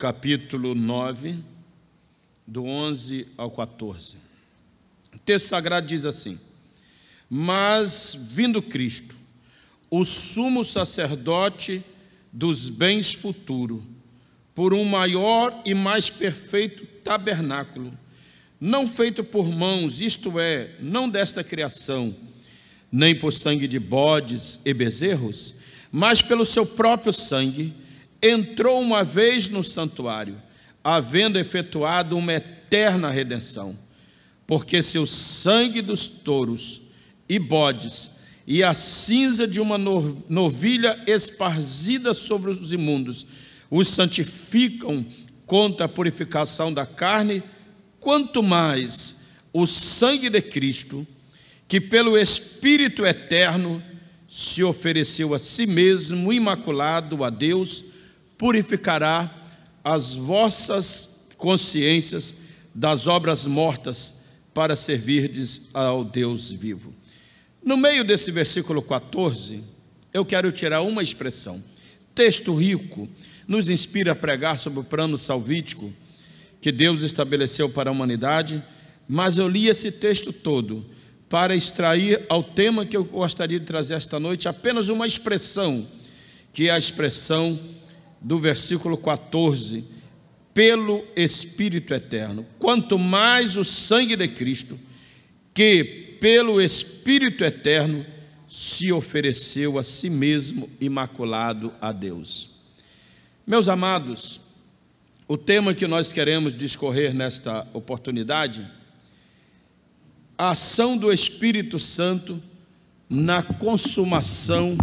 capítulo 9, do 11 ao 14. O texto sagrado diz assim: mas, vindo Cristo, o sumo sacerdote dos bens futuros, por um maior e mais perfeito tabernáculo, não feito por mãos, isto é, não desta criação, nem por sangue de bodes e bezerros, mas pelo seu próprio sangue, entrou uma vez no santuário, havendo efetuado uma eterna redenção. Porque se o sangue dos touros e bodes e a cinza de uma novilha esparzida sobre os imundos os santificam contra a purificação da carne, quanto mais o sangue de Cristo, que pelo Espírito eterno se ofereceu a si mesmo imaculado a Deus, purificará as vossas consciências das obras mortas para servirdes ao Deus vivo. No meio desse versículo 14, eu quero tirar uma expressão. Texto rico, nos inspira a pregar sobre o plano salvítico que Deus estabeleceu para a humanidade, mas eu li esse texto todo para extrair ao tema que eu gostaria de trazer esta noite apenas uma expressão, que é a expressão do versículo 14, pelo Espírito eterno. Quanto mais o sangue de Cristo, que pelo Espírito eterno se ofereceu a si mesmo imaculado a Deus. Meus amados, o tema que nós queremos discorrer nesta oportunidade, a ação do Espírito Santo na consumação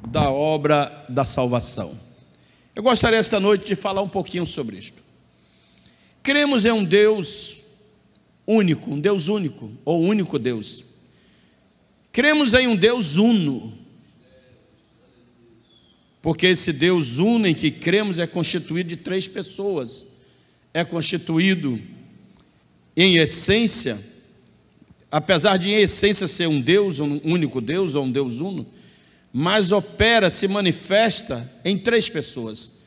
da obra da salvação. Eu gostaria esta noite de falar um pouquinho sobre isto. Cremos em um Deus único, ou único Deus. Cremos em um Deus uno, porque esse Deus uno em que cremos é constituído de 3 pessoas. É constituído em essência, apesar de em essência ser um Deus, um único Deus ou um Deus uno, mas opera, se manifesta em 3 pessoas,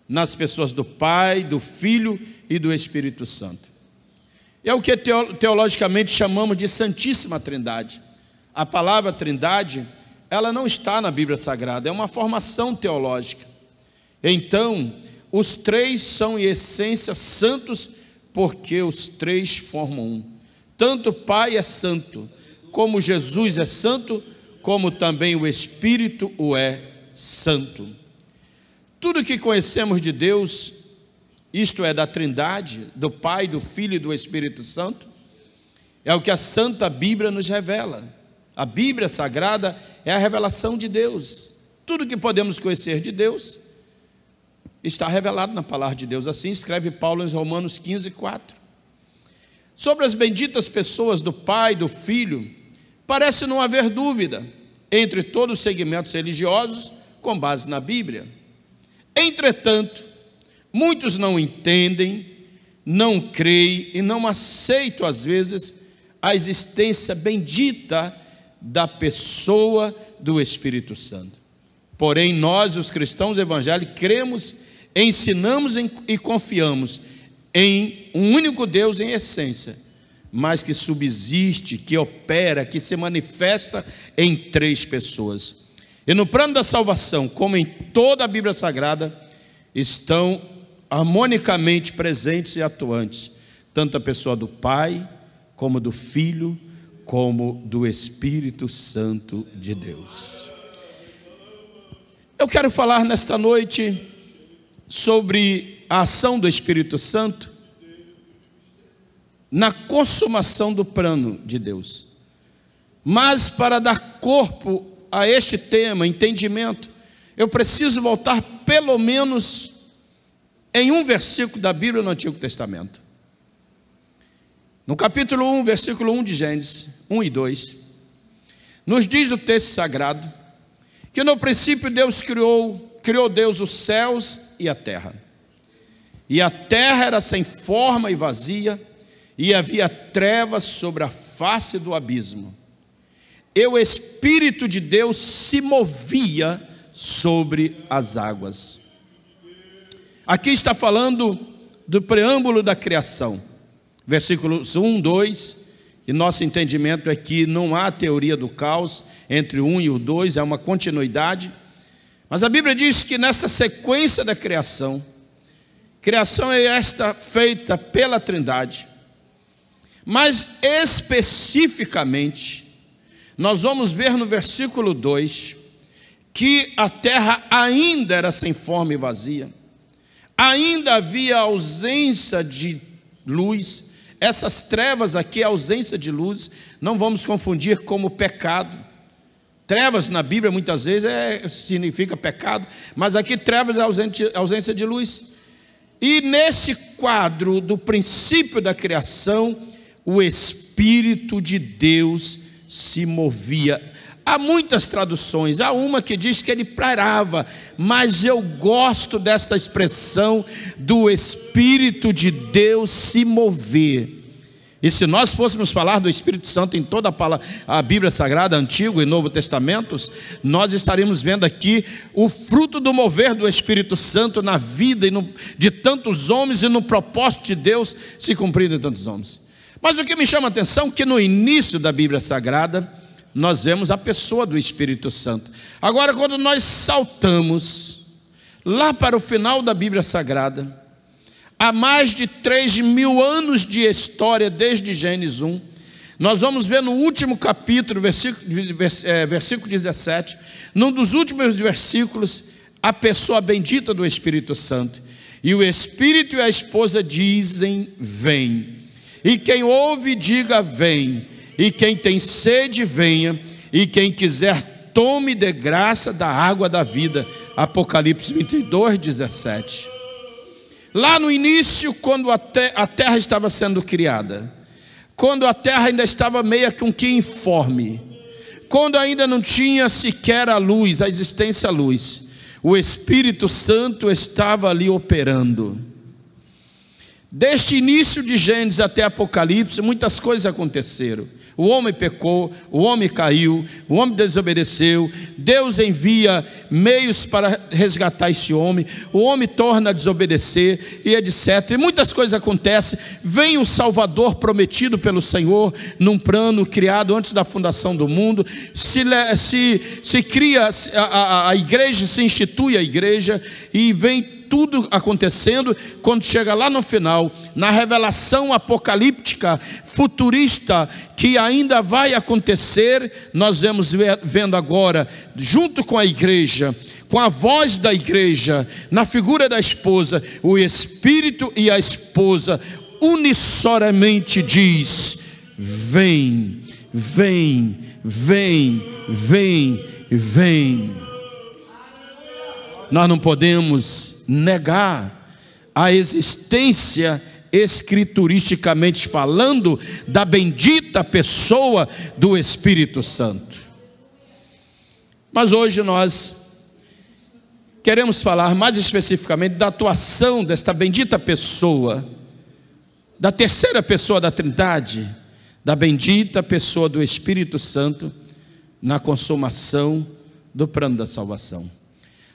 nas pessoas do Pai, do Filho e do Espírito Santo. É o que teologicamente chamamos de Santíssima Trindade. A palavra Trindade, ela não está na Bíblia Sagrada, é uma formação teológica. Então, os 3 são em essência santos, porque os 3 formam um. Tanto o Pai é santo, como Jesus é santo, como também o Espírito o é santo. Tudo que conhecemos de Deus, isto é, da Trindade, do Pai, do Filho e do Espírito Santo, é o que a Santa Bíblia nos revela. A Bíblia Sagrada é a revelação de Deus. Tudo que podemos conhecer de Deus está revelado na palavra de Deus. Assim escreve Paulo em Romanos 15, 4. Sobre as benditas pessoas do Pai, do Filho, parece não haver dúvida entre todos os segmentos religiosos com base na Bíblia. Entretanto, muitos não entendem, não creem e não aceitam às vezes a existência bendita da pessoa do Espírito Santo. Porém, nós, os cristãos evangélicos, cremos, ensinamos e confiamos em um único Deus em essência, mas que subsiste, que opera, que se manifesta em 3 pessoas. E no plano da salvação, como em toda a Bíblia Sagrada, estão harmonicamente presentes e atuantes, tanto a pessoa do Pai, como do Filho, como do Espírito Santo de Deus. Eu quero falar nesta noite sobre a ação do Espírito Santo na consumação do plano de Deus. Mas para dar corpo a este tema, entendimento, eu preciso voltar pelo menos em um versículo da Bíblia no Antigo Testamento. No capítulo 1, versículo 1 de Gênesis, 1 e 2, nos diz o texto sagrado, que no princípio Deus criou Deus os céus e a terra. E a terra era sem forma e vazia, e havia trevas sobre a face do abismo. E o Espírito de Deus se movia sobre as águas. Aqui está falando do preâmbulo da criação, versículos 1, 2, e nosso entendimento é que não há teoria do caos entre o 1 e o 2, é uma continuidade. Mas a Bíblia diz que nessa sequência da criação é esta feita pela Trindade, mas especificamente, nós vamos ver no versículo 2, que a terra ainda era sem forma e vazia, ainda havia ausência de luz. Essas trevas aqui, a ausência de luz, não vamos confundir como pecado. Trevas na Bíblia muitas vezes significa pecado, mas aqui trevas é ausência de luz. E nesse quadro do princípio da criação, o Espírito de Deus se movia. Há muitas traduções, há uma que diz que ele pairava, mas eu gosto desta expressão do Espírito de Deus se mover. E se nós fôssemos falar do Espírito Santo em toda a Bíblia Sagrada, Antigo e Novo Testamentos, nós estaríamos vendo aqui o fruto do mover do Espírito Santo na vida de tantos homens e no propósito de Deus se cumprindo em tantos homens. Mas o que me chama a atenção é que no início da Bíblia Sagrada, nós vemos a pessoa do Espírito Santo. Agora, quando nós saltamos lá para o final da Bíblia Sagrada, há mais de 3.000 anos de história desde Gênesis 1, nós vamos ver no último capítulo, versículo 17, num dos últimos versículos, a pessoa bendita do Espírito Santo. E o Espírito e a esposa dizem: vem. E quem ouve, diga: vem. E quem tem sede, venha. E quem quiser, tome de graça da água da vida. Apocalipse 22, 17. Lá no início, quando a terra estava sendo criada, quando a terra ainda estava meio que informe, quando ainda não tinha sequer a luz, a existência à luz, o Espírito Santo estava ali operando. Deste início de Gênesis até Apocalipse, muitas coisas aconteceram. O homem pecou, o homem caiu, o homem desobedeceu. Deus envia meios para resgatar esse homem. O homem torna a desobedecer e etc. E muitas coisas acontecem. Vem o Salvador prometido pelo Senhor num plano criado antes da fundação do mundo. Se cria a igreja, se institui a igreja e vem tudo acontecendo. Quando chega lá no final, na revelação apocalíptica, futurista, que ainda vai acontecer, nós vendo agora, junto com a igreja, com a voz da igreja, na figura da esposa, o Espírito e a esposa unissoramente diz: vem, vem, vem, vem, vem. Nós não podemos negar a existência, escrituristicamente falando, da bendita pessoa do Espírito Santo. Mas hoje nós queremos falar mais especificamente da atuação desta bendita pessoa, da terceira pessoa da Trindade, da bendita pessoa do Espírito Santo, na consumação do plano da salvação.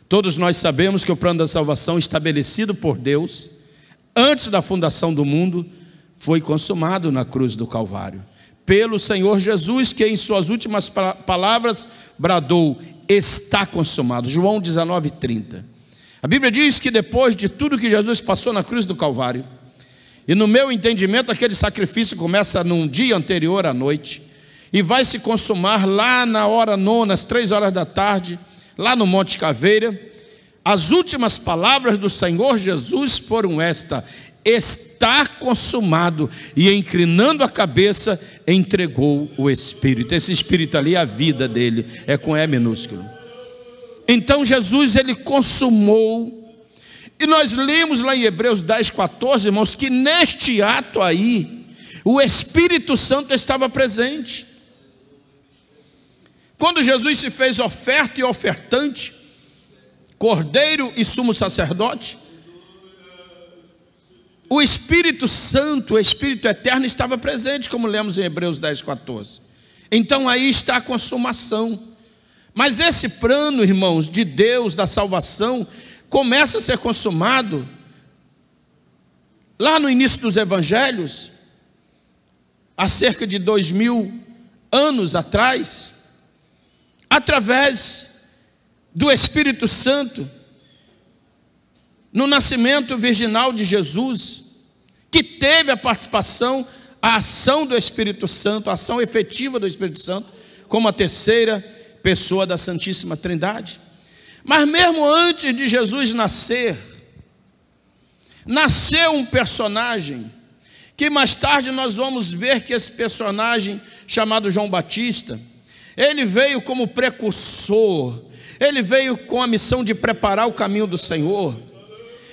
Todos nós sabemos que o plano da salvação estabelecido por Deus antes da fundação do mundo foi consumado na cruz do Calvário pelo Senhor Jesus, que em suas últimas palavras bradou: está consumado. João 19:30. A Bíblia diz que depois de tudo que Jesus passou na cruz do Calvário, e no meu entendimento aquele sacrifício começa num dia anterior à noite e vai se consumar lá na hora nona, às 3 horas da tarde, lá no Monte Caveira. As últimas palavras do Senhor Jesus foram esta: está consumado. E inclinando a cabeça, entregou o Espírito. Esse Espírito ali é a vida dele, é com E minúsculo. Então Jesus, ele consumou. E nós lemos lá em Hebreus 10:14, irmãos, que neste ato aí, o Espírito Santo estava presente. Quando Jesus se fez oferta e ofertante, cordeiro e sumo sacerdote, o Espírito Santo, o Espírito Eterno estava presente, como lemos em Hebreus 10:14. Então aí está a consumação. Mas esse plano, irmãos, de Deus, da salvação, começa a ser consumado lá no início dos evangelhos, há cerca de 2000 anos atrás, através do Espírito Santo, no nascimento virginal de Jesus, que teve a participação, a ação do Espírito Santo, a ação efetiva do Espírito Santo, como a terceira pessoa da Santíssima Trindade. Mas mesmo antes de Jesus nascer, nasceu um personagem, que mais tarde nós vamos ver que esse personagem, chamado João Batista, ele veio como precursor, ele veio com a missão de preparar o caminho do Senhor.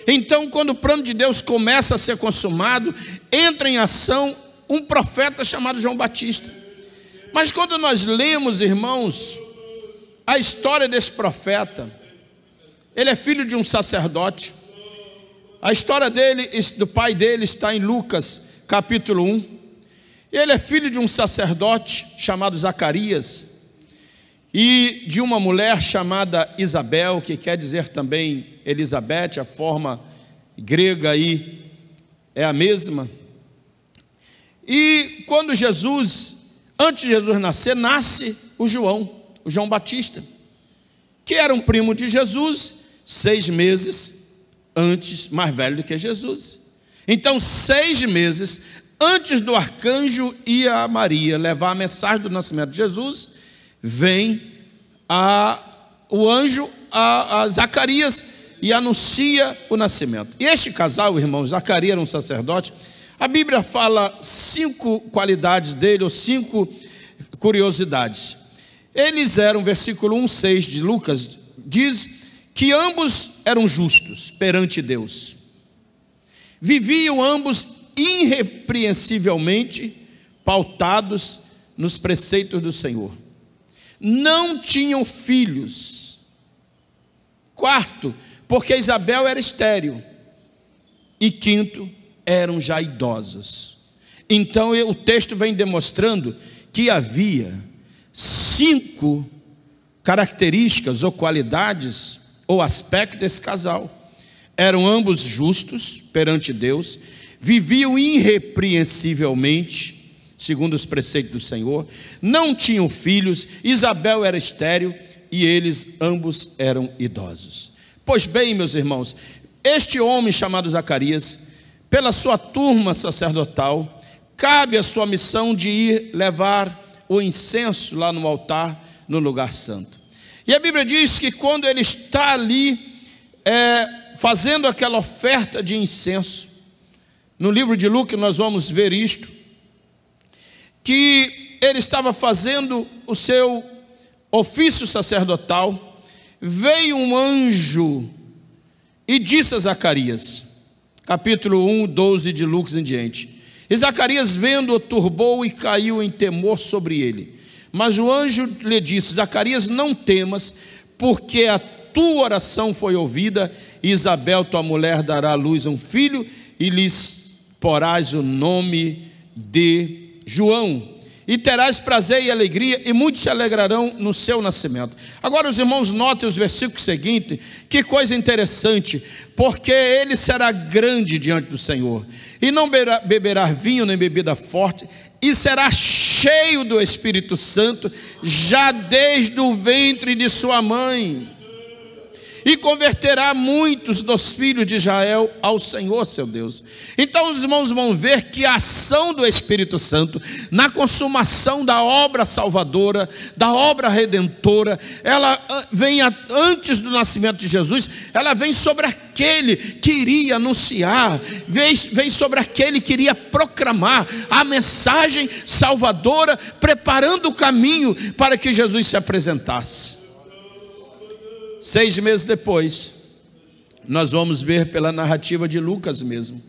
Então, quando o plano de Deus começa a ser consumado, entra em ação um profeta chamado João Batista. Mas quando nós lemos, irmãos, a história desse profeta, ele é filho de um sacerdote. A história dele, do pai dele, está em Lucas capítulo 1. Ele é filho de um sacerdote chamado Zacarias e de uma mulher chamada Isabel, que quer dizer também Elizabeth, a forma grega aí é a mesma. E quando antes de Jesus nascer, nasce o João Batista, que era um primo de Jesus, 6 meses antes, mais velho do que Jesus. Então, 6 meses antes do arcanjo e a Maria levar a mensagem do nascimento de Jesus, vem o anjo a Zacarias e anuncia o nascimento. E este casal, irmãos, Zacarias era um sacerdote. A Bíblia fala 5 qualidades dele, ou 5 curiosidades. Eles eram, versículo 1:6 de Lucas, diz que ambos eram justos perante Deus. Viviam ambos irrepreensivelmente pautados nos preceitos do Senhor. Não tinham filhos. 4, porque Isabel era estéril. E 5, eram já idosos. Então o texto vem demonstrando que havia 5 características ou qualidades ou aspectos desse casal. Eram ambos justos perante Deus, viviam irrepreensivelmente segundo os preceitos do Senhor, não tinham filhos, Isabel era estéril e eles ambos eram idosos. Pois bem, meus irmãos, este homem chamado Zacarias, pela sua turma sacerdotal, cabe a sua missão de ir levar o incenso lá no altar, no lugar santo. E a Bíblia diz que quando ele está ali fazendo aquela oferta de incenso, no livro de Lucas nós vamos ver isto, que ele estava fazendo o seu ofício sacerdotal, veio um anjo e disse a Zacarias, capítulo 1, 12 de Lucas em diante, e Zacarias vendo-o turbou e caiu em temor sobre ele, mas o anjo lhe disse, Zacarias, não temas, porque a tua oração foi ouvida, e Isabel, tua mulher, dará à luz a um filho, e lhes porás o nome de João, e terás prazer e alegria, e muitos se alegrarão no seu nascimento. Agora os irmãos notem os versículos seguintes, que coisa interessante, porque ele será grande diante do Senhor, e não beberá vinho nem bebida forte, e será cheio do Espírito Santo, já desde o ventre de sua mãe, e converterá muitos dos filhos de Israel ao Senhor seu Deus. Então os irmãos vão ver que a ação do Espírito Santo, na consumação da obra salvadora, da obra redentora, ela vem antes do nascimento de Jesus, ela vem sobre aquele que iria anunciar, vem sobre aquele que iria proclamar a mensagem salvadora, preparando o caminho para que Jesus se apresentasse. 6 meses depois, nós vamos ver pela narrativa de Lucas mesmo,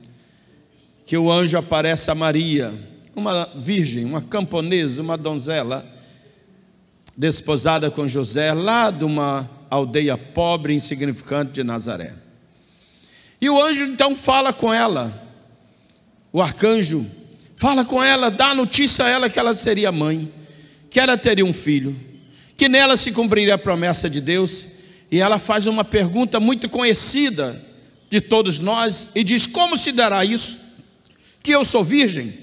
que o anjo aparece a Maria, uma virgem, uma camponesa, uma donzela, desposada com José, lá de uma aldeia pobre e insignificante de Nazaré. E o anjo então fala com ela, o arcanjo fala com ela, dá notícia a ela que ela seria mãe, que ela teria um filho, que nela se cumpriria a promessa de Deus. E ela faz uma pergunta muito conhecida de todos nós e diz, como se dará isso? que eu sou virgem?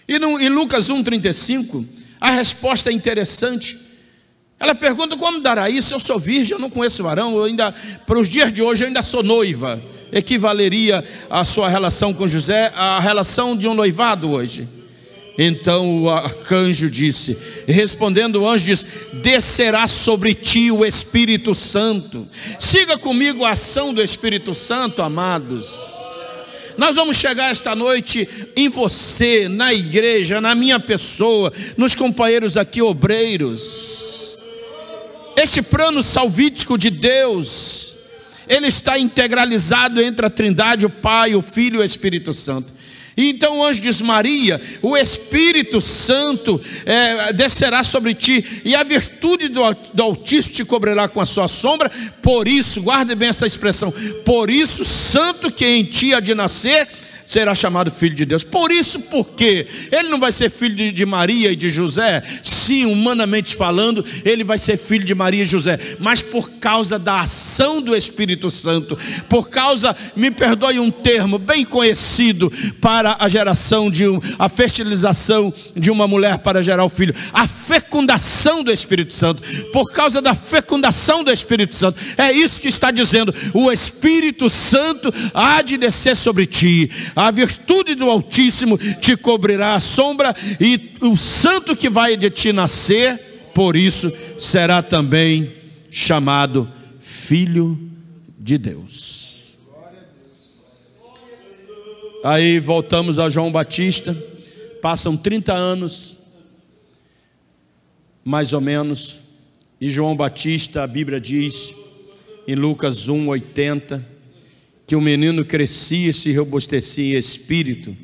E em Lucas 1,35, a resposta é interessante. Ela pergunta: como dará isso? Eu sou virgem, eu não conheço varão, para os dias de hoje eu ainda sou noiva. Equivaleria a sua relação com José à relação de um noivado hoje. Então o arcanjo disse, respondendo o anjo disse: descerá sobre ti o Espírito Santo. Siga comigo a ação do Espírito Santo, amados. Nós vamos chegar esta noite em você, na igreja, na minha pessoa, nos companheiros aqui obreiros. Este plano salvítico de Deus, ele está integralizado entre a Trindade, o Pai, o Filho e o Espírito Santo. E então o anjo diz: Maria, o Espírito Santo descerá sobre ti, e a virtude do Altíssimo te cobrirá com a sua sombra. Por isso, guarde bem essa expressão, por isso, santo que em ti há de nascer será chamado filho de Deus. Por isso, porque ele não vai ser filho de Maria e de José. Sim, humanamente falando, ele vai ser filho de Maria e José, mas por causa da ação do Espírito Santo, por causa, me perdoe um termo bem conhecido para a geração a fertilização de uma mulher para gerar o filho, a fecundação do Espírito Santo. Por causa da fecundação do Espírito Santo, é isso que está dizendo: o Espírito Santo há de descer sobre ti, a virtude do Altíssimo te cobrirá a sombra, e o santo que vai de ti nascer, por isso será também chamado Filho de Deus. Aí voltamos a João Batista. Passam 30 anos, mais ou menos, e João Batista, a Bíblia diz em Lucas 1:80, que o menino crescia e se robustecia em espírito,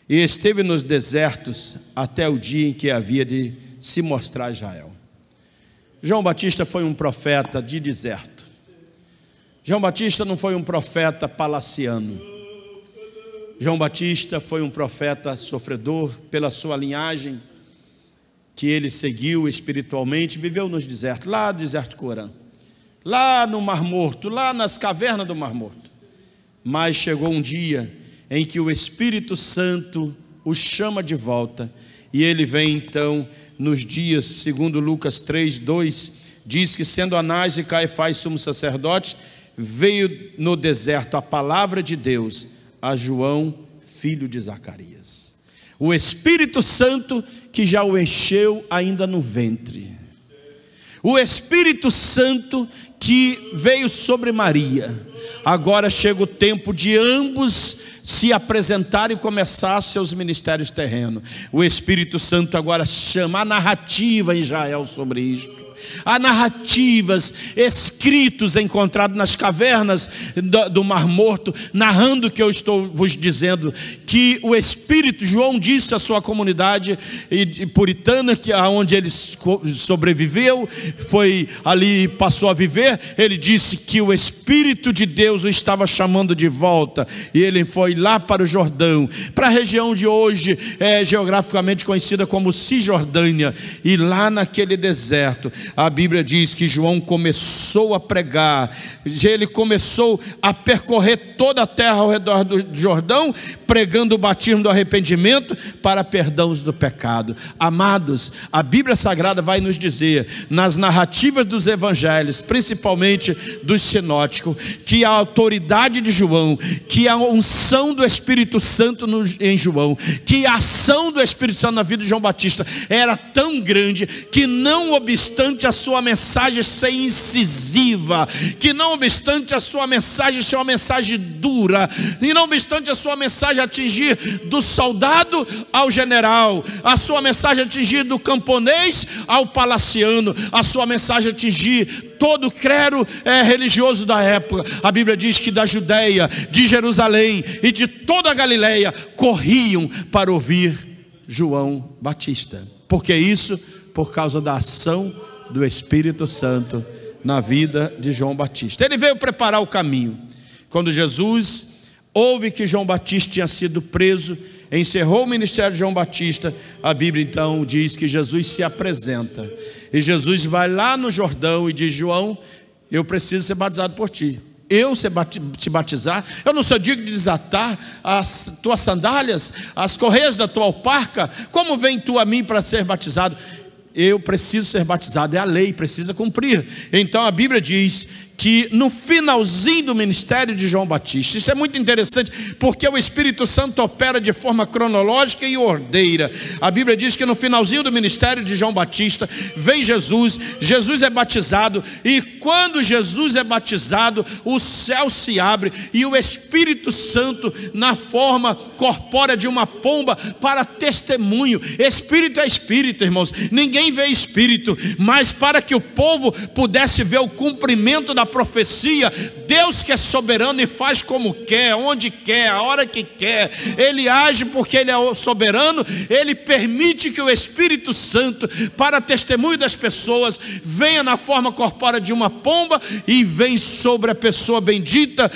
e esteve nos desertos até o dia em que havia de se mostrar a Israel. João Batista foi um profeta de deserto. João Batista não foi um profeta palaciano. João Batista foi um profeta sofredor pela sua linhagem, que ele seguiu espiritualmente, viveu nos desertos, lá no deserto de Corã, lá no Mar Morto, lá nas cavernas do Mar Morto. Mas chegou um dia em que o Espírito Santo o chama de volta, e ele vem então nos dias, segundo Lucas 3:2, diz que sendo Anás e Caifás sumos sacerdotes, veio no deserto a palavra de Deus a João, filho de Zacarias. O Espírito Santo que já o encheu ainda no ventre. O Espírito Santo que veio sobre Maria. Agora chega o tempo de ambos se apresentarem e começar seus ministérios terrenos. O Espírito Santo agora chama a narrativa em Israel sobre isto. Há narrativas, escritos encontrados nas cavernas do Mar Morto, narrando o que eu estou vos dizendo, que o Espírito, João disse à sua comunidade puritana, onde ele sobreviveu, foi ali, passou a viver, ele disse que o Espírito de Deus o estava chamando de volta, e ele foi lá para o Jordão, para a região de hoje, geograficamente conhecida como Cisjordânia, e lá naquele deserto, a Bíblia diz que João começou a pregar, ele começou a percorrer toda a terra ao redor do Jordão, pregando o batismo do arrependimento para perdão do pecado. Amados, a Bíblia Sagrada vai nos dizer, nas narrativas dos evangelhos, principalmente dos sinóticos, que a autoridade de João, que a unção do Espírito Santo em João, que a ação do Espírito Santo na vida de João Batista era tão grande, que não obstante a sua mensagem ser incisiva, que não obstante a sua mensagem ser uma mensagem dura, e não obstante a sua mensagem atingir do soldado ao general, a sua mensagem atingir do camponês ao palaciano, a sua mensagem atingir todo o clero religioso da época. A Bíblia diz que da Judeia, de Jerusalém e de toda a Galileia corriam para ouvir João Batista. Por que isso? Por causa da ação do Espírito Santo na vida de João Batista. Ele veio preparar o caminho. Quando Jesus ouve que João Batista tinha sido preso, encerrou o ministério de João Batista, a Bíblia então diz que Jesus se apresenta, e Jesus vai lá no Jordão e diz: João, eu preciso ser batizado por ti. eu te batizar? Eu não sou digno de desatar as tuas sandálias, as correias da tua alparca? Como vem tu a mim para ser batizado? Eu preciso ser batizado, é a lei, precisa cumprir. Então a Bíblia diz que no finalzinho do ministério de João Batista, isso é muito interessante, porque o Espírito Santo opera de forma cronológica e ordeira. A Bíblia diz que no finalzinho do ministério de João Batista, vem Jesus, Jesus é batizado, e quando Jesus é batizado, o céu se abre, e o Espírito Santo, na forma corpórea de uma pomba, para testemunho. Espírito é Espírito, irmãos, ninguém vê Espírito, mas para que o povo pudesse ver o cumprimento da profecia, Deus que é soberano e faz como quer, onde quer, a hora que quer, Ele age porque Ele é o soberano. Ele permite que o Espírito Santo, para testemunho das pessoas, venha na forma corpórea de uma pomba e vem sobre a pessoa bendita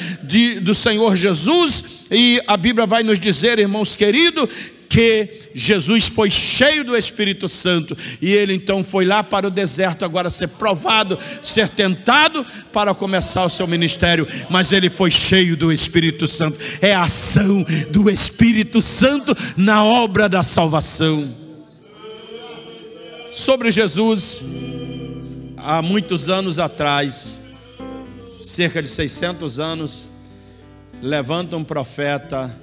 do Senhor Jesus. E a Bíblia vai nos dizer, irmãos queridos, que Jesus foi cheio do Espírito Santo, e ele então foi lá para o deserto, agora ser provado, ser tentado, para começar o seu ministério. Mas ele foi cheio do Espírito Santo. É a ação do Espírito Santo na obra da salvação. Sobre Jesus, há muitos anos atrás, cerca de 600 anos, levanta um profeta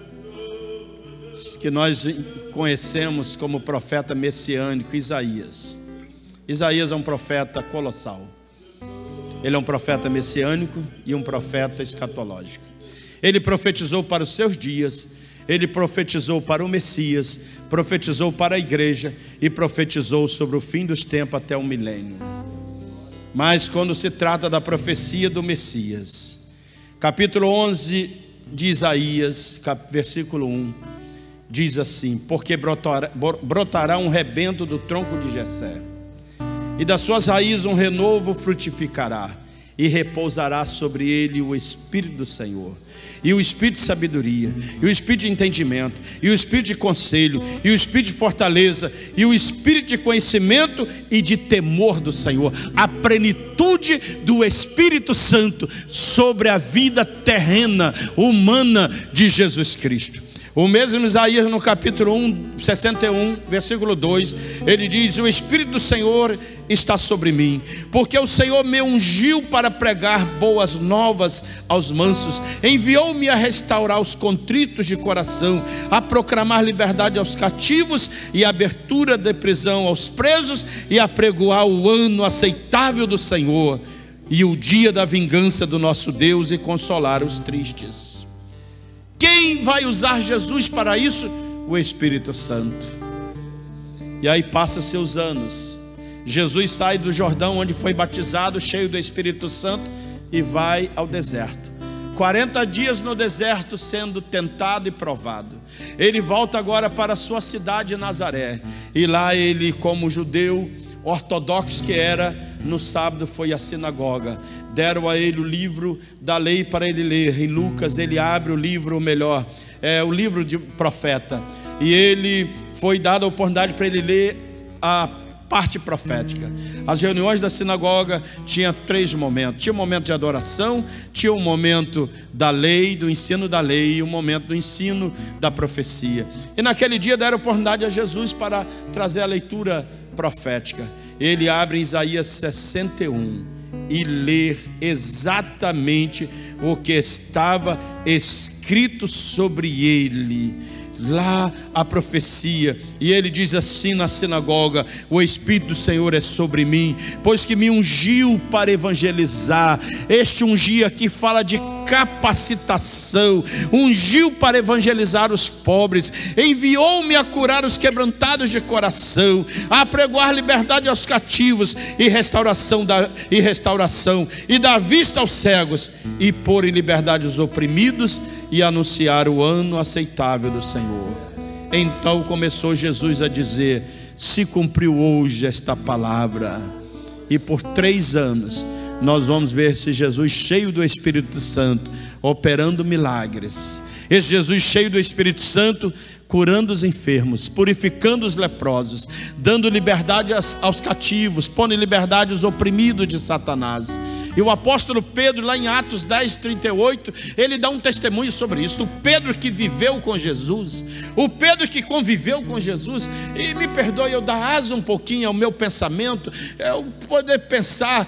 que nós conhecemos como profeta messiânico, Isaías. Isaías é um profeta colossal. Ele é um profeta messiânico e um profeta escatológico. Ele profetizou para os seus dias, ele profetizou para o Messias, profetizou para a igreja e profetizou sobre o fim dos tempos até o milênio. Mas quando se trata da profecia do Messias, capítulo 11 de Isaías, versículo 1, diz assim: porque brotará um rebento do tronco de Jessé, e das suas raízes um renovo frutificará, e repousará sobre ele o Espírito do Senhor, e o Espírito de sabedoria, e o Espírito de entendimento, e o Espírito de conselho, e o Espírito de fortaleza, e o Espírito de conhecimento e de temor do Senhor. A plenitude do Espírito Santo sobre a vida terrena, humana de Jesus Cristo. O mesmo Isaías, no capítulo 61, versículo 2, ele diz: o Espírito do Senhor está sobre mim, porque o Senhor me ungiu para pregar boas novas aos mansos, enviou-me a restaurar os contritos de coração, a proclamar liberdade aos cativos e abertura de prisão aos presos, e a pregoar o ano aceitável do Senhor e o dia da vingança do nosso Deus, e consolar os tristes. Quem vai usar Jesus para isso? O Espírito Santo. E aí passa-se os anos. Jesus sai do Jordão, onde foi batizado, cheio do Espírito Santo, e vai ao deserto. 40 dias no deserto, sendo tentado e provado. Ele volta agora para a sua cidade, Nazaré. E lá ele, como judeu ortodoxo que era, no sábado foi à sinagoga. Deram a ele o livro da lei para ele ler. Em Lucas ele abre o livro, ou melhor, o livro de profeta, e ele foi dado a oportunidade para ele ler a parte profética. As reuniões da sinagoga tinha 3 momentos: tinha um momento de adoração, tinha um momento da lei, do ensino da lei, e um momento do ensino da profecia. E naquele dia deram oportunidade a Jesus para trazer a leitura profética. Ele abre em Isaías 61 e ler exatamente o que estava escrito sobre ele. Lá a profecia, e ele diz assim na sinagoga: o Espírito do Senhor é sobre mim, pois que me ungiu para evangelizar. Este ungir aqui fala de capacitação. Ungiu para evangelizar os pobres, enviou-me a curar os quebrantados de coração, a pregoar liberdade aos cativos e restauração e dar vista aos cegos, e pôr em liberdade os oprimidos, e anunciar o ano aceitável do Senhor. Então começou Jesus a dizer: se cumpriu hoje esta palavra. E por 3 anos nós vamos ver esse Jesus cheio do Espírito Santo, operando milagres. Esse Jesus cheio do Espírito Santo, curando os enfermos, purificando os leprosos, dando liberdade aos cativos, pondo em liberdade os oprimidos de Satanás. E o apóstolo Pedro, lá em Atos 10:38, ele dá um testemunho sobre isso. O Pedro que viveu com Jesus, o Pedro que conviveu com Jesus. E me perdoe eu dar asa um pouquinho ao meu pensamento, eu poder pensar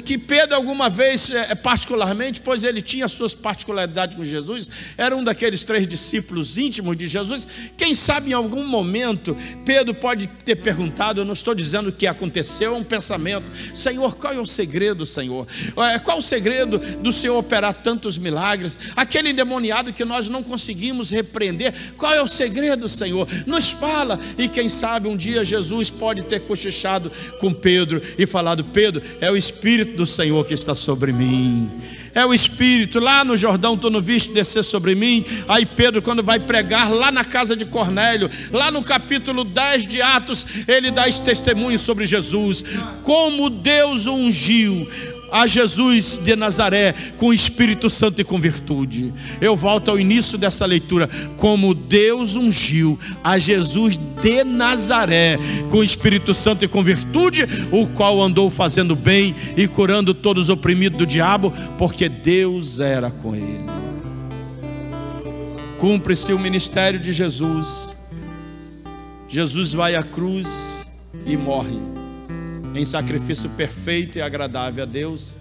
que Pedro alguma vez, particularmente, pois ele tinha suas particularidades com Jesus, era um daqueles 3 discípulos íntimos de Jesus. Quem sabe em algum momento Pedro pode ter perguntado, eu não estou dizendo o que aconteceu, é um pensamento: Senhor, qual é o segredo, Senhor? Qual o segredo do Senhor operar tantos milagres? Aquele endemoniado que nós não conseguimos repreender, qual é o segredo, Senhor? Nos fala. E quem sabe um dia Jesus pode ter cochichado com Pedro e falado: Pedro, é o Espírito do Senhor que está sobre mim. É o Espírito, lá no Jordão tu não viste descer sobre mim? Aí Pedro, quando vai pregar lá na casa de Cornélio, lá no capítulo 10 de Atos, ele dá esse testemunho sobre Jesus, como Deus o ungiu a Jesus de Nazaré com o Espírito Santo e com virtude. Eu volto ao início dessa leitura: como Deus ungiu a Jesus de Nazaré com o Espírito Santo e com virtude, o qual andou fazendo bem e curando todos os oprimidos do diabo, porque Deus era com ele. Cumpre-se o ministério de Jesus. Jesus vai à cruz e morre em sacrifício perfeito e agradável a Deus.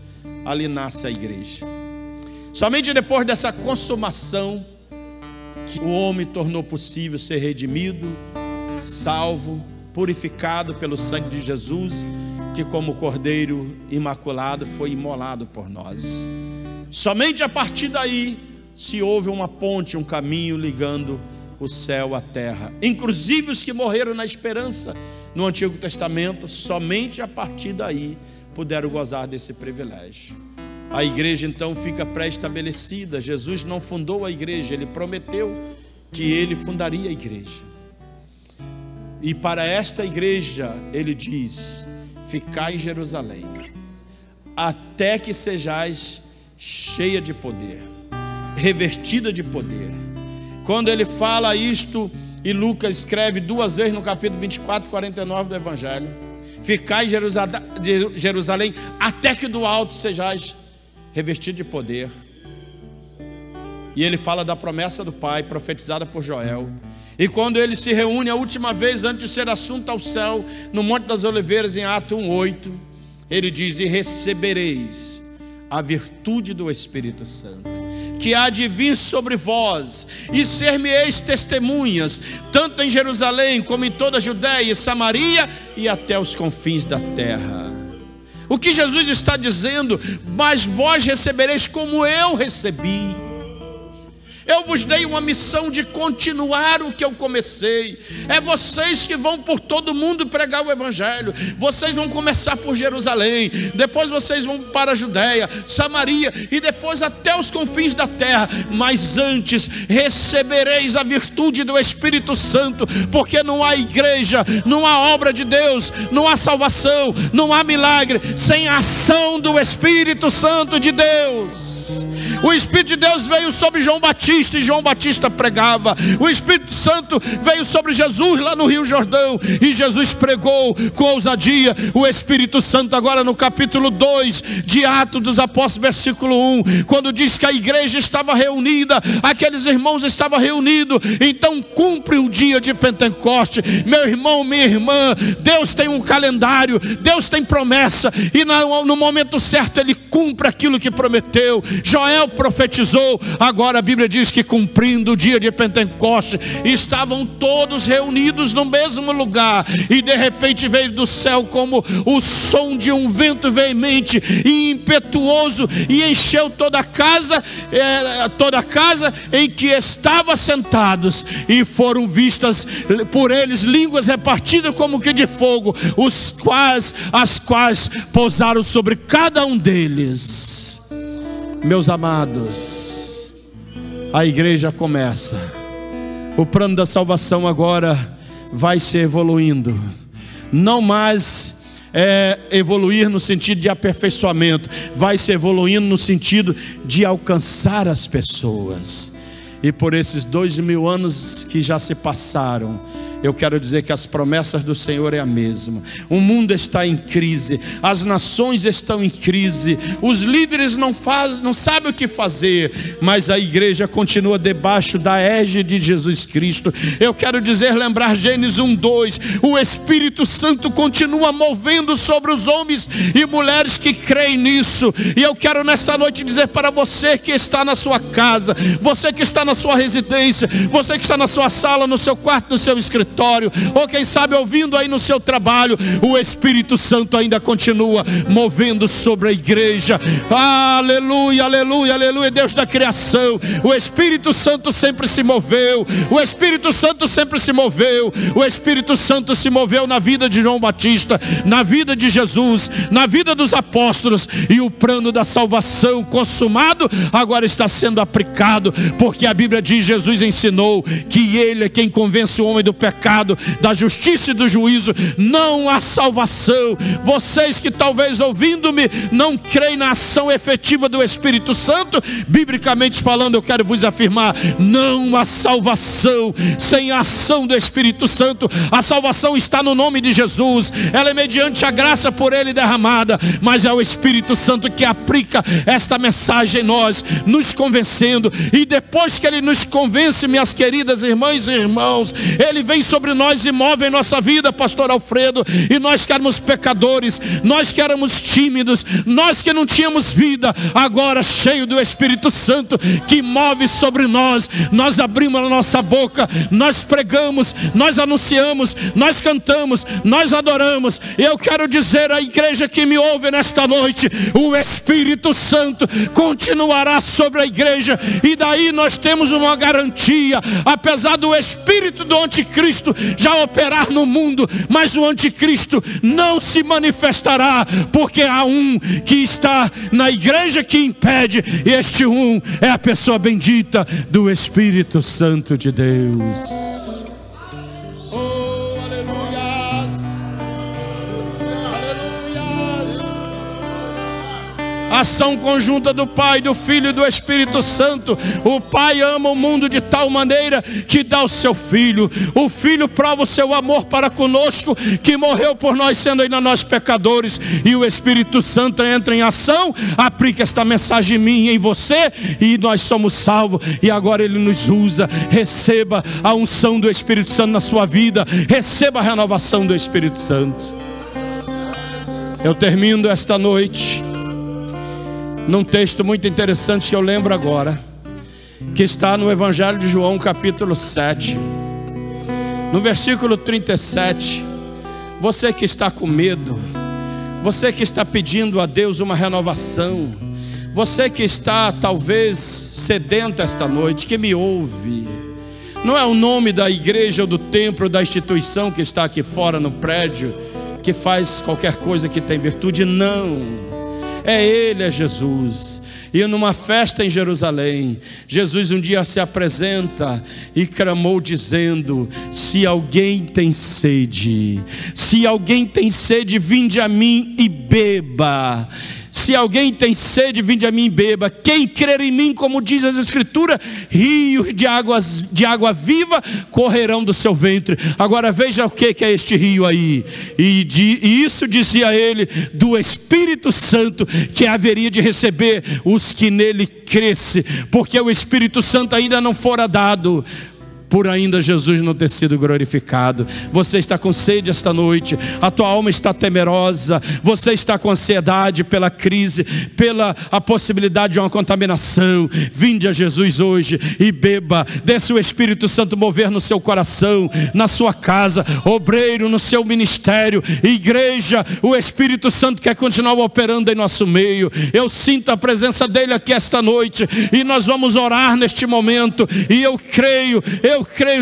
Ali nasce a igreja. Somente depois dessa consumação que o homem tornou possível ser redimido, salvo, purificado pelo sangue de Jesus, que como cordeiro imaculado foi imolado por nós. Somente a partir daí se houve uma ponte, um caminho ligando o céu à terra. Inclusive os que morreram na esperança no Antigo Testamento, somente a partir daí puderam gozar desse privilégio. A igreja então fica pré-estabelecida. Jesus não fundou a igreja, ele prometeu que ele fundaria a igreja. E para esta igreja ele diz: ficai em Jerusalém, até que sejais cheia de poder, revestida de poder. Quando ele fala isto, e Lucas escreve 2 vezes no capítulo 24, 49 do Evangelho: ficai em Jerusalém, até que do alto sejais revestido de poder. E ele fala da promessa do Pai, profetizada por Joel. E quando ele se reúne a última vez, antes de ser assunto ao céu, no Monte das Oliveiras, em Atos 1:8, ele diz: e recebereis a virtude do Espírito Santo, que há de vir sobre vós, e ser-me-eis testemunhas, tanto em Jerusalém, como em toda a Judéia e Samaria, e até os confins da terra. O que Jesus está dizendo? Mas vós recebereis como eu recebi. Eu vos dei uma missão de continuar o que eu comecei. É vocês que vão por todo mundo pregar o Evangelho. Vocês vão começar por Jerusalém, depois vocês vão para a Judéia, Samaria e depois até os confins da terra. Mas antes recebereis a virtude do Espírito Santo, porque não há igreja, não há obra de Deus, não há salvação, não há milagre sem a ação do Espírito Santo de Deus. O Espírito de Deus veio sobre João Batista e João Batista pregava. O Espírito Santo veio sobre Jesus lá no Rio Jordão e Jesus pregou com ousadia. O Espírito Santo agora no capítulo 2 de Atos dos Apóstolos, versículo 1, quando diz que a igreja estava reunida, aqueles irmãos estavam reunidos, então cumpre o dia de Pentecoste. Meu irmão, minha irmã, Deus tem um calendário, Deus tem promessa, e no momento certo Ele cumpre aquilo que prometeu. Joel profetizou, agora a Bíblia diz que cumprindo o dia de Pentecoste, estavam todos reunidos no mesmo lugar, e de repente veio do céu como o som de um vento veemente e impetuoso, e encheu toda a casa em que estavam sentados, e foram vistas por eles línguas repartidas como que de fogo, as quais pousaram sobre cada um deles. Meus amados, a igreja começa. O plano da salvação agora vai se evoluindo. Não mais evoluir no sentido de aperfeiçoamento, vai se evoluindo no sentido de alcançar as pessoas. E por esses 2000 anos que já se passaram, Eu quero dizer que as promessas do Senhor é a mesma. O mundo está em crise, as nações estão em crise, os líderes não sabem o que fazer, mas a igreja continua debaixo da égide de Jesus Cristo. Eu quero dizer, lembrar Gênesis 1:2, o Espírito Santo continua movendo sobre os homens e mulheres que creem nisso. E eu quero nesta noite dizer para você que está na sua casa, você que está na sua residência, você que está na sua sala, no seu quarto, no seu escritório, ou quem sabe ouvindo aí no seu trabalho, o Espírito Santo ainda continua movendo sobre a igreja. Aleluia, aleluia, aleluia. Deus da criação, o Espírito Santo sempre se moveu, o Espírito Santo sempre se moveu, o Espírito Santo se moveu na vida de João Batista, na vida de Jesus, na vida dos apóstolos, e o plano da salvação consumado agora está sendo aplicado, porque a Bíblia diz, Jesus ensinou que Ele é quem convence o homem do pecado, da justiça e do juízo. Não há salvação. Vocês que talvez ouvindo-me não creem na ação efetiva do Espírito Santo, biblicamente falando, eu quero vos afirmar, não há salvação sem a ação do Espírito Santo. A salvação está no nome de Jesus, ela é mediante a graça por Ele derramada, mas é o Espírito Santo que aplica esta mensagem em nós, nos convencendo, e depois que Ele nos convence, minhas queridas irmãs e irmãos, Ele vem sobre nós e move em nossa vida, pastor Alfredo, e nós que éramos pecadores, nós que éramos tímidos, nós que não tínhamos vida, agora cheio do Espírito Santo que move sobre nós, nós abrimos a nossa boca, nós pregamos, nós anunciamos, nós cantamos, nós adoramos. Eu quero dizer à igreja que me ouve nesta noite, o Espírito Santo continuará sobre a igreja, e daí nós temos uma garantia, apesar do espírito do anticristo já operar no mundo, mas o anticristo não se manifestará, porque há um que está na igreja que impede, e este um é a pessoa bendita do Espírito Santo de Deus. Oh, aleluias, aleluias. Ação conjunta do Pai, do Filho e do Espírito Santo. O Pai ama o mundo de tal maneira que dá o seu Filho. O Filho prova o seu amor para conosco, que morreu por nós, sendo ainda nós pecadores. E o Espírito Santo entra em ação, aplica esta mensagem em mim e em você, e nós somos salvos. E agora Ele nos usa. Receba a unção do Espírito Santo na sua vida. Receba a renovação do Espírito Santo. Eu termino esta noite num texto muito interessante que eu lembro agora, que está no Evangelho de João, capítulo 7, no versículo 37. Você que está com medo, você que está pedindo a Deus uma renovação, você que está talvez sedento esta noite, que me ouve, não é o nome da igreja ou do templo, da instituição que está aqui fora no prédio, que faz qualquer coisa que tem virtude, não. É Ele, é Jesus. E numa festa em Jerusalém, Jesus um dia se apresenta e clamou dizendo: se alguém tem sede, vinde a mim e beba. Se alguém tem sede, vinde a mim e beba. Quem crer em mim, como diz as Escrituras, rios de água viva correrão do seu ventre. Agora veja o que é este rio aí. E isso dizia ele, do Espírito Santo, que haveria de receber os que nele crescem, porque o Espírito Santo ainda não fora dado, por ainda Jesus não ter sido glorificado. Você está com sede esta noite, a tua alma está temerosa, você está com ansiedade pela crise, pela a possibilidade de uma contaminação. Vinde a Jesus hoje e beba. Deixe o Espírito Santo mover no seu coração, na sua casa, obreiro, no seu ministério, igreja. O Espírito Santo quer continuar operando em nosso meio. Eu sinto a presença dele aqui esta noite, e nós vamos orar neste momento. E eu creio,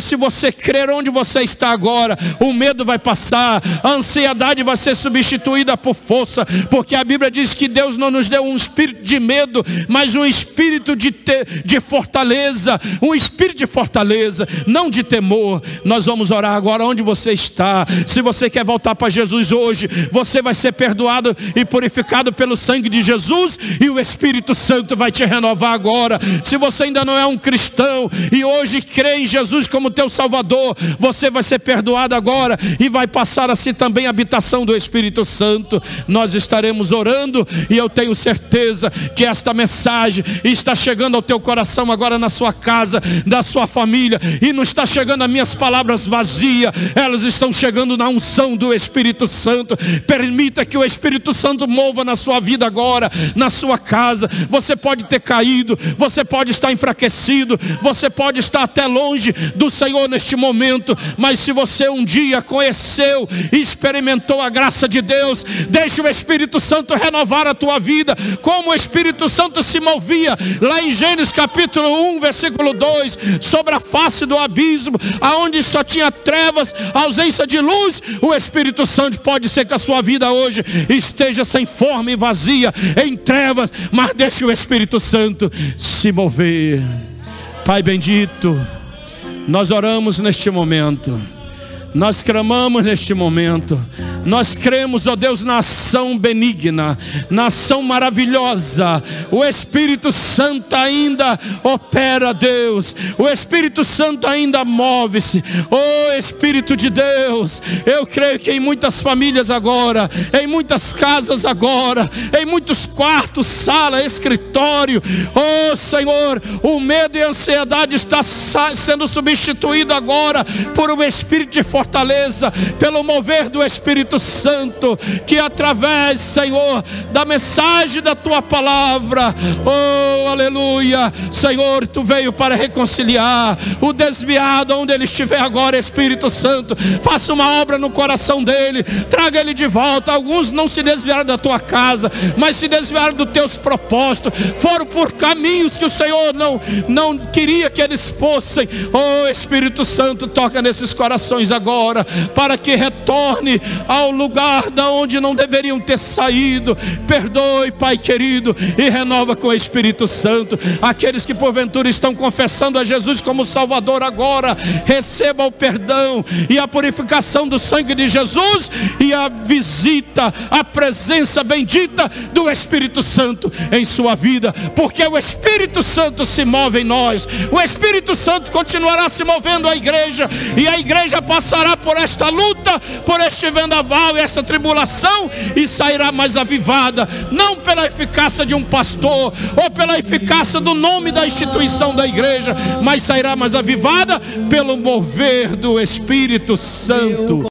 se você crer onde você está agora, o medo vai passar, a ansiedade vai ser substituída por força, porque a Bíblia diz que Deus não nos deu um espírito de medo, mas um espírito de fortaleza, um espírito de fortaleza, não de temor. Nós vamos orar agora onde você está. Se você quer voltar para Jesus hoje, você vai ser perdoado e purificado pelo sangue de Jesus, e o Espírito Santo vai te renovar agora. Se você ainda não é um cristão e hoje crê em Jesus Jesus como teu Salvador, você vai ser perdoado agora e vai passar a ser também a habitação do Espírito Santo. Nós estaremos orando e eu tenho certeza que esta mensagem está chegando ao teu coração agora, na sua casa, da sua família, e não está chegando as minhas palavras vazias, elas estão chegando na unção do Espírito Santo. Permita que o Espírito Santo mova na sua vida agora, na sua casa. Você pode ter caído, você pode estar enfraquecido, você pode estar até longe do Senhor neste momento, mas se você um dia conheceu e experimentou a graça de Deus, deixe o Espírito Santo renovar a tua vida, como o Espírito Santo se movia lá em Gênesis capítulo 1, versículo 2, sobre a face do abismo, aonde só tinha trevas, ausência de luz. O Espírito Santo pode ser que a sua vida hoje esteja sem forma e vazia, em trevas, mas deixe o Espírito Santo se mover. Pai bendito, nós oramos neste momento, nós clamamos neste momento, nós cremos, ó Deus, na ação benigna, na ação maravilhosa. O Espírito Santo ainda opera, Deus, o Espírito Santo ainda move-se. Ó Espírito de Deus, eu creio que em muitas famílias agora, em muitas casas agora, em muitos quartos, sala, escritório, ó Senhor, o medo e a ansiedade está sendo substituído agora por um espírito de fortaleza, pelo mover do Espírito Santo, que através, Senhor, da mensagem da tua palavra, oh aleluia, Senhor, tu veio para reconciliar o desviado onde ele estiver agora. Espírito Santo, faça uma obra no coração dele, traga ele de volta. Alguns não se desviaram da tua casa, mas se desviaram dos teus propósitos, foram por caminhos que o Senhor não queria que eles fossem. Oh Espírito Santo, toca nesses corações agora, para que retorne ao lugar da onde não deveriam ter saído. Perdoe, Pai querido, e renova com o Espírito Santo. Aqueles que porventura estão confessando a Jesus como Salvador agora, receba o perdão e a purificação do sangue de Jesus e a visita, a presença bendita do Espírito Santo em sua vida, porque o Espírito Santo se move em nós. O Espírito Santo continuará se movendo a igreja, e a igreja passará por esta luta, por este vendaval e esta tribulação, e sairá mais avivada, não pela eficácia de um pastor ou pela eficácia do nome da instituição da igreja, mas sairá mais avivada pelo mover do Espírito Santo.